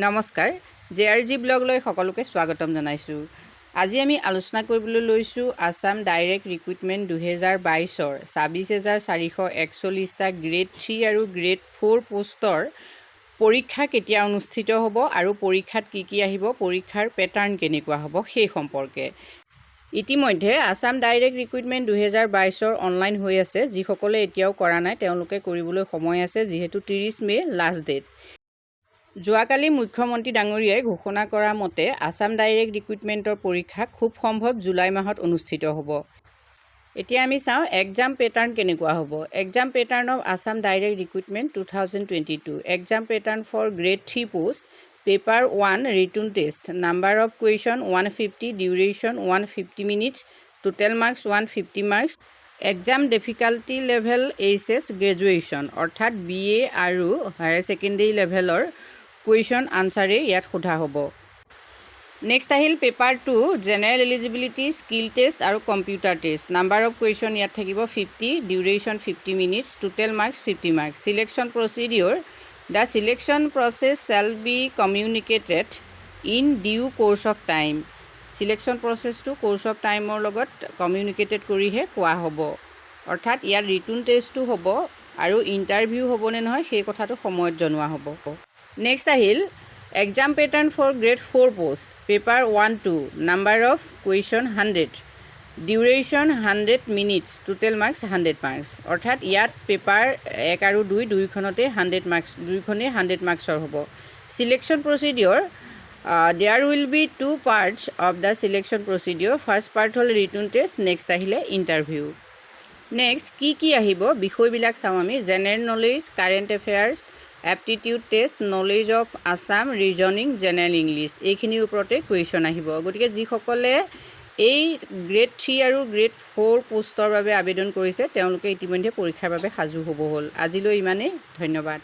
নমস্কাৰ জেআৰজি ব্লগলৈ সকলোকে স্বাগতম জনাইছোঁ। আজি আমি আলোচনা কৰিবলৈ লৈছোঁ আসাম ডাইৰেক্ট ৰিক্ৰুটমেণ্ট 2022-ৰ 26,441টা গ্ৰেড 3 আৰু গ্ৰেড 4 পোষ্টৰ পৰীক্ষা কেতিয়া অনুষ্ঠিত হ'ব আৰু পৰীক্ষাত কি আহিব, পৰীক্ষাৰ পেটাৰ্ণ কেনেকুৱা হ'ব সেই সম্পৰ্কে। ইতিমধ্যে আসাম ডাইৰেক্ট ৰিক্ৰুটমেণ্ট 2022-ৰ অনলাইন হৈ আছে। যিসকলে এতিয়াও কৰা নাই তেওঁলোকে কৰিবলৈ সময় আছে, যিহেতু 30 মে লাষ্ট ডেট। যোৱাকালি মুখ্যমন্ত্ৰী ডাঙৰীয়াই ঘোষণা কৰা মতে আসাম ডাইৰেক্ট ৰিক্ৰুটমেণ্টৰ পৰীক্ষা খুব সম্ভৱ জুলাই মাহত অনুষ্ঠিত হ'ব। এতিয়া আমি চাওঁ এক্সাম পেটাৰ্ণ কেনেকুৱা হ'ব। Exam pattern of Assam direct recruitment 2022। Exam pattern for grade 3 post. Paper 1 written test. Number of question 150, duration 150 minutes, total marks 150 marks. Exam difficulty level HS graduation, অৰ্থাৎ BA আৰু হায়াৰ ছেকেণ্ডেৰী লেভেলৰ question আনচাৰেই ইয়াত সোধা হ'ব। Next আহিল paper 2 general eligibility, skill test আৰু computer test. Number of question ইয়াত থাকিব 50, duration 50 minutes, total marks 50 marks. Selection procedure the selection process shall be communicated in due course of time. Selection প্ৰচেছটো course of টাইমৰ লগত communicated কৰিহে কোৱা হ'ব। অৰ্থাৎ ইয়াত ৰিটন টেষ্টটো হ'ব আৰু ইণ্টাৰভিউ হ'বনে নহয় সেই কথাটো সময়ত জনোৱা হ'ব। নেক্সট আহিল exam pattern for grade 4 post. Paper 1-2, number of question 100, duration 100 minutes, total marks 100 marks. অৰ্থাৎ ইয়াত পেপাৰ 1 আৰু 2 দুয়োখনতে 100 মাৰ্কছ, দুয়োখনেই 100 মাৰ্কছৰ হ'ব। Selection procedure there will be 2 parts of the selection procedure. First part হ'ল ৰিটন টেষ্ট, নেক্সট আহিলে interview. Next কি আহিব বিষয়বিলাক চাওঁ আমি। General knowledge, current affairs, aptitude test, knowledge of Assam, reasoning, general English, এইখিনিৰ ওপৰতে কুৱেশ্যন আহিব। গতিকে যিসকলে এই গ্ৰেড 3 আৰু গ্ৰেড 4 পোষ্টৰ বাবে আবেদন কৰিছে তেওঁলোকে ইতিমধ্যে পৰীক্ষাৰ বাবে সাজু হ'ব হ'ল। আজিলৈ ইমানেই, ধন্যবাদ।